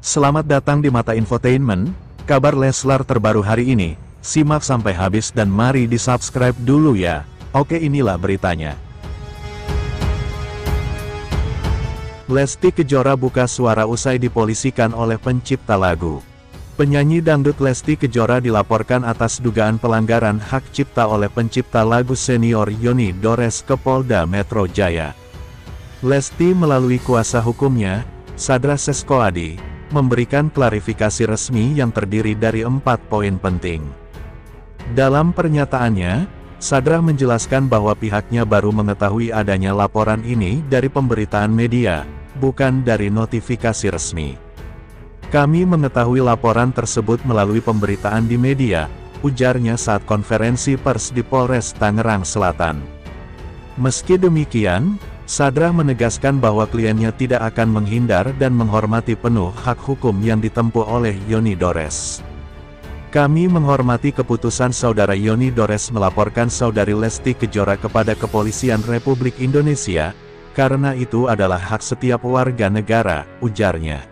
Selamat datang di Mata Infotainment, kabar Leslar terbaru hari ini. Simak sampai habis dan mari di-subscribe dulu ya. Oke, inilah beritanya. Lesti Kejora buka suara usai dipolisikan oleh pencipta lagu. Penyanyi dangdut Lesti Kejora dilaporkan atas dugaan pelanggaran hak cipta oleh pencipta lagu senior Yoni Dores ke Polda Metro Jaya. Lesti melalui kuasa hukumnya, Sadra Seskoadi, memberikan klarifikasi resmi yang terdiri dari 4 poin penting. Dalam pernyataannya, Sadra menjelaskan bahwa pihaknya baru mengetahui adanya laporan ini dari pemberitaan media, bukan dari notifikasi resmi. Kami mengetahui laporan tersebut melalui pemberitaan di media, ujarnya saat konferensi pers di Polres Tangerang Selatan. Meski demikian, Sadra menegaskan bahwa kliennya tidak akan menghindar dan menghormati penuh hak hukum yang ditempuh oleh Yoni Dores. Kami menghormati keputusan Saudara Yoni Dores melaporkan Saudari Lesti Kejora kepada Kepolisian Republik Indonesia, karena itu adalah hak setiap warga negara, ujarnya.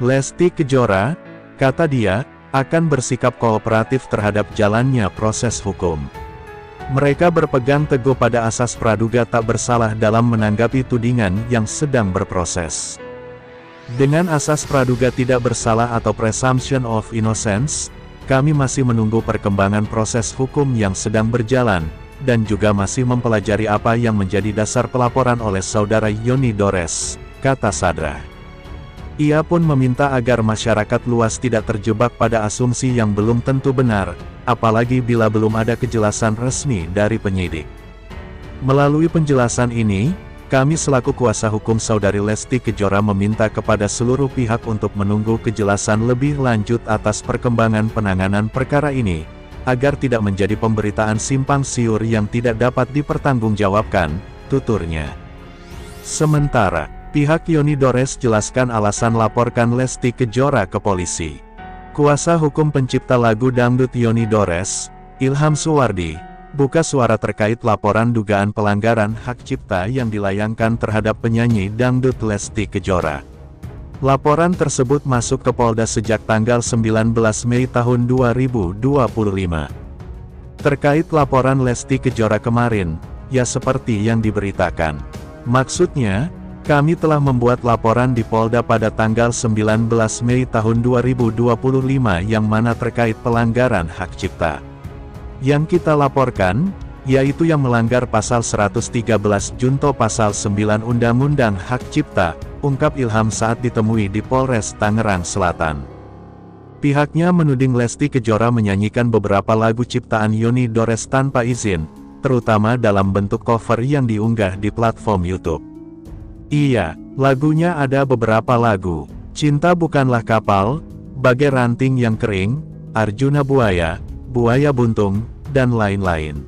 Lesti Kejora, kata dia, akan bersikap kooperatif terhadap jalannya proses hukum. Mereka berpegang teguh pada asas praduga tak bersalah dalam menanggapi tudingan yang sedang berproses. Dengan asas praduga tidak bersalah atau presumption of innocence, kami masih menunggu perkembangan proses hukum yang sedang berjalan, dan juga masih mempelajari apa yang menjadi dasar pelaporan oleh Saudara Yoni Dores, kata Sadra. Ia pun meminta agar masyarakat luas tidak terjebak pada asumsi yang belum tentu benar, apalagi bila belum ada kejelasan resmi dari penyidik. Melalui penjelasan ini, kami selaku kuasa hukum Saudari Lesti Kejora meminta kepada seluruh pihak untuk menunggu kejelasan lebih lanjut atas perkembangan penanganan perkara ini, agar tidak menjadi pemberitaan simpang siur yang tidak dapat dipertanggungjawabkan, tuturnya. Sementara, pihak Yoni Dores jelaskan alasan laporkan Lesti Kejora ke polisi. Kuasa hukum pencipta lagu dangdut Yoni Dores, Ilham Suwardi, buka suara terkait laporan dugaan pelanggaran hak cipta yang dilayangkan terhadap penyanyi dangdut Lesti Kejora. Laporan tersebut masuk ke Polda sejak tanggal 19 Mei tahun 2025. Terkait laporan Lesti Kejora kemarin, ya seperti yang diberitakan. Maksudnya, kami telah membuat laporan di Polda pada tanggal 19 Mei tahun 2025 yang mana terkait pelanggaran hak cipta. Yang kita laporkan, yaitu yang melanggar pasal 113 junto pasal 9 Undang-Undang Hak Cipta, ungkap Ilham saat ditemui di Polres Tangerang Selatan. Pihaknya menuding Lesti Kejora menyanyikan beberapa lagu ciptaan Yoni Dores tanpa izin, terutama dalam bentuk cover yang diunggah di platform YouTube. Iya, lagunya ada beberapa lagu, Cinta Bukanlah Kapal, Bagai Ranting Yang Kering, Arjuna Buaya, Buaya Buntung, dan lain-lain.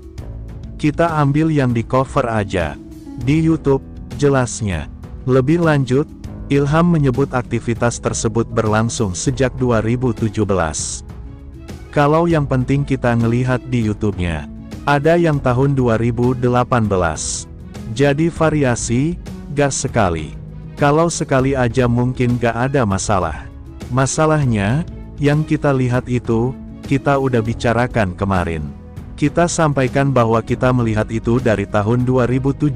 Kita ambil yang di cover aja. Di YouTube, jelasnya. Lebih lanjut, Ilham menyebut aktivitas tersebut berlangsung sejak 2017. Kalau yang penting kita ngelihat di YouTube-nya, ada yang tahun 2018. Jadi variasi, gak sekali. Kalau sekali aja mungkin gak ada masalah. Masalahnya, yang kita lihat itu, kita udah bicarakan kemarin. Kita sampaikan bahwa kita melihat itu dari tahun 2017,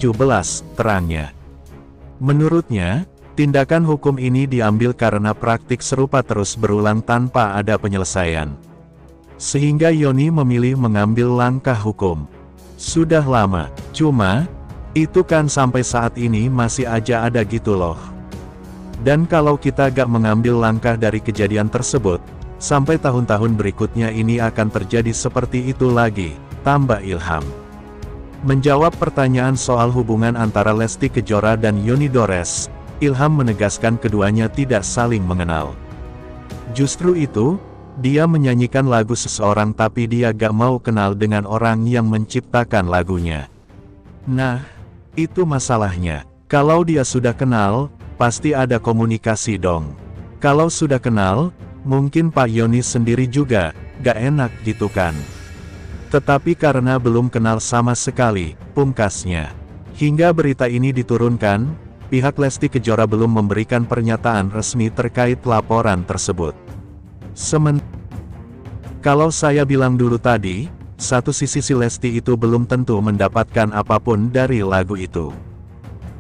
terangnya. Menurutnya, tindakan hukum ini diambil karena praktik serupa terus berulang tanpa ada penyelesaian. Sehingga Yoni memilih mengambil langkah hukum. Sudah lama, cuma, itu kan sampai saat ini masih aja ada gitu loh. Dan kalau kita gak mengambil langkah dari kejadian tersebut, sampai tahun-tahun berikutnya ini akan terjadi seperti itu lagi, tambah Ilham. Menjawab pertanyaan soal hubungan antara Lesti Kejora dan Yoni Dores, Ilham menegaskan keduanya tidak saling mengenal. Justru itu, dia menyanyikan lagu seseorang tapi dia gak mau kenal dengan orang yang menciptakan lagunya. Nah, itu masalahnya. Kalau dia sudah kenal, pasti ada komunikasi dong. Kalau sudah kenal, mungkin Pak Yoni sendiri juga, gak enak gitu kan. Tetapi karena belum kenal sama sekali, pungkasnya. Hingga berita ini diturunkan, pihak Lesti Kejora belum memberikan pernyataan resmi terkait laporan tersebut. Kalau saya bilang dulu tadi, satu sisi si Lesti itu belum tentu mendapatkan apapun dari lagu itu.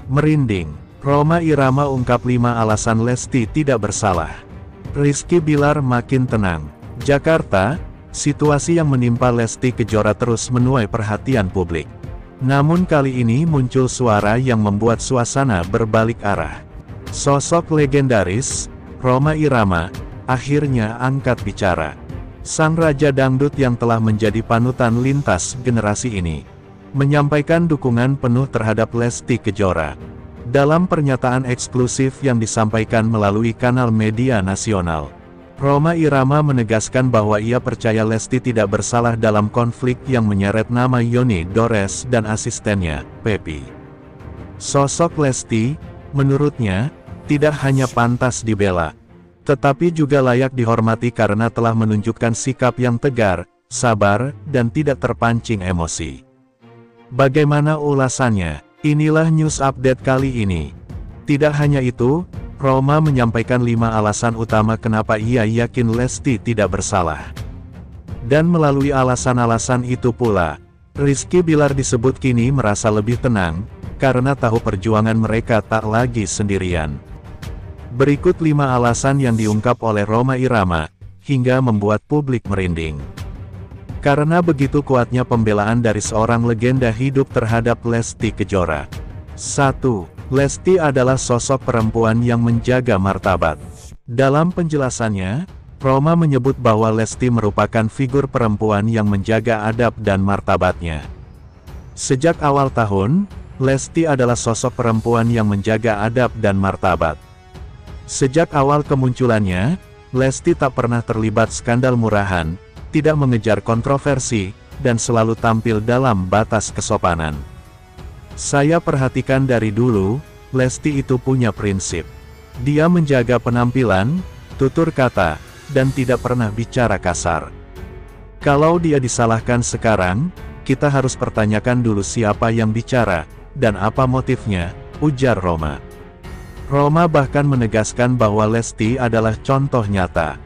Merinding, Rhoma Irama ungkap 5 alasan Lesti tidak bersalah. Rizky Bilar makin tenang. Jakarta, situasi yang menimpa Lesti Kejora terus menuai perhatian publik. Namun kali ini muncul suara yang membuat suasana berbalik arah. Sosok legendaris, Rhoma Irama, akhirnya angkat bicara. Sang Raja Dangdut yang telah menjadi panutan lintas generasi ini, menyampaikan dukungan penuh terhadap Lesti Kejora. Dalam pernyataan eksklusif yang disampaikan melalui kanal media nasional, Rhoma Irama menegaskan bahwa ia percaya Lesti tidak bersalah dalam konflik yang menyeret nama Yoni Dores dan asistennya, Pepi. Sosok Lesti, menurutnya, tidak hanya pantas dibela, tetapi juga layak dihormati karena telah menunjukkan sikap yang tegar, sabar, dan tidak terpancing emosi. Bagaimana ulasannya? Inilah news update kali ini. Tidak hanya itu, Rhoma menyampaikan 5 alasan utama kenapa ia yakin Lesti tidak bersalah. Dan melalui alasan-alasan itu pula, Rizky Bilar disebut kini merasa lebih tenang, karena tahu perjuangan mereka tak lagi sendirian. Berikut 5 alasan yang diungkap oleh Rhoma Irama, hingga membuat publik merinding. Karena begitu kuatnya pembelaan dari seorang legenda hidup terhadap Lesti Kejora. 1. Lesti adalah sosok perempuan yang menjaga martabat. Dalam penjelasannya, Rhoma menyebut bahwa Lesti merupakan figur perempuan yang menjaga adab dan martabatnya. Sejak awal tahun, Lesti adalah sosok perempuan yang menjaga adab dan martabat. Sejak awal kemunculannya, Lesti tak pernah terlibat skandal murahan, tidak mengejar kontroversi, dan selalu tampil dalam batas kesopanan. Saya perhatikan dari dulu, Lesti itu punya prinsip. Dia menjaga penampilan, tutur kata, dan tidak pernah bicara kasar. Kalau dia disalahkan sekarang, kita harus pertanyakan dulu siapa yang bicara, dan apa motifnya, ujar Rhoma. Rhoma bahkan menegaskan bahwa Lesti adalah contoh nyata,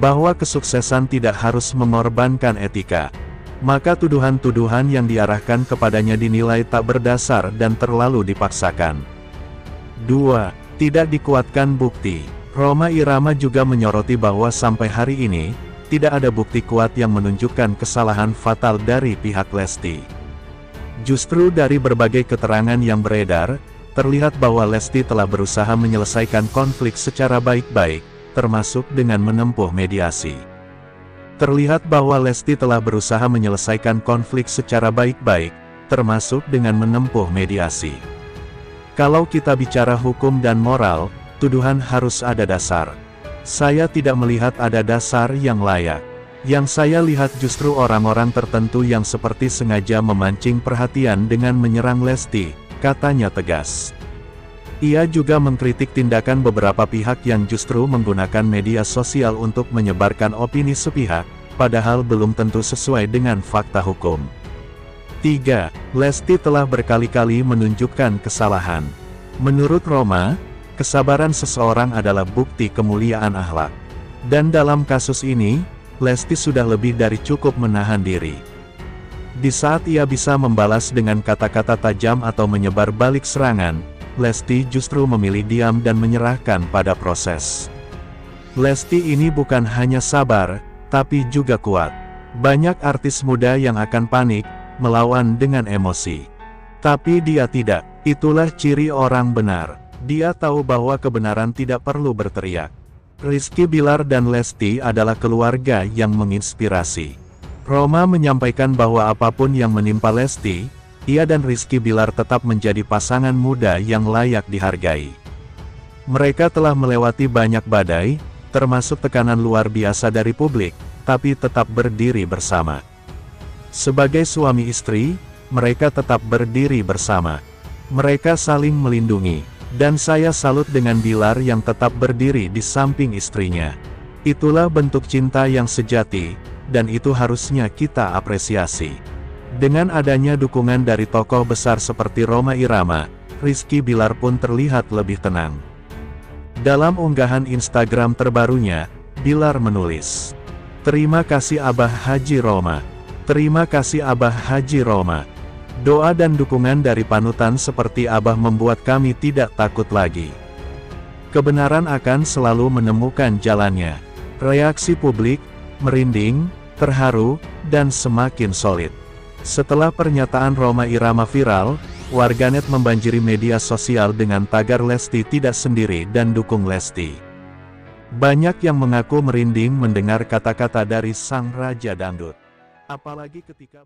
bahwa kesuksesan tidak harus mengorbankan etika. Maka tuduhan-tuduhan yang diarahkan kepadanya dinilai tak berdasar dan terlalu dipaksakan. 2. Tidak dikuatkan bukti. Rhoma Irama juga menyoroti bahwa sampai hari ini, tidak ada bukti kuat yang menunjukkan kesalahan fatal dari pihak Lesti. Justru dari berbagai keterangan yang beredar, terlihat bahwa Lesti telah berusaha menyelesaikan konflik secara baik-baik, termasuk dengan menempuh mediasi. Terlihat bahwa Lesti telah berusaha menyelesaikan konflik secara baik-baik, termasuk dengan menempuh mediasi. Kalau kita bicara hukum dan moral, tuduhan harus ada dasar. Saya tidak melihat ada dasar yang layak. Yang saya lihat justru orang-orang tertentu yang seperti sengaja memancing perhatian dengan menyerang Lesti, katanya tegas. Ia juga mengkritik tindakan beberapa pihak yang justru menggunakan media sosial untuk menyebarkan opini sepihak, padahal belum tentu sesuai dengan fakta hukum. 3. Lesti telah berkali-kali menunjukkan kesalahan. Menurut Rhoma, kesabaran seseorang adalah bukti kemuliaan akhlak. Dan dalam kasus ini, Lesti sudah lebih dari cukup menahan diri. Di saat ia bisa membalas dengan kata-kata tajam atau menyebar balik serangan, Lesti justru memilih diam dan menyerahkan pada proses. Lesti ini bukan hanya sabar, tapi juga kuat. Banyak artis muda yang akan panik, melawan dengan emosi. Tapi dia tidak. Itulah ciri orang benar. Dia tahu bahwa kebenaran tidak perlu berteriak. Rizky Bilar dan Lesti adalah keluarga yang menginspirasi. Rhoma menyampaikan bahwa apapun yang menimpa Lesti, ia dan Rizky Bilar tetap menjadi pasangan muda yang layak dihargai. Mereka telah melewati banyak badai, termasuk tekanan luar biasa dari publik, tapi tetap berdiri bersama. Sebagai suami istri, mereka tetap berdiri bersama. Mereka saling melindungi, dan saya salut dengan Bilar yang tetap berdiri di samping istrinya. Itulah bentuk cinta yang sejati, dan itu harusnya kita apresiasi. Dengan adanya dukungan dari tokoh besar seperti Rhoma Irama, Rizky Bilar pun terlihat lebih tenang. Dalam unggahan Instagram terbarunya, Bilar menulis, "Terima kasih Abah Haji Roma. Terima kasih Abah Haji Roma. Doa dan dukungan dari panutan seperti Abah membuat kami tidak takut lagi. Kebenaran akan selalu menemukan jalannya." Reaksi publik, merinding, terharu, dan semakin solid. Setelah pernyataan Rhoma Irama viral, warganet membanjiri media sosial dengan tagar Lesti tidak sendiri dan dukung Lesti. Banyak yang mengaku merinding mendengar kata-kata dari sang Raja Dangdut. Apalagi ketika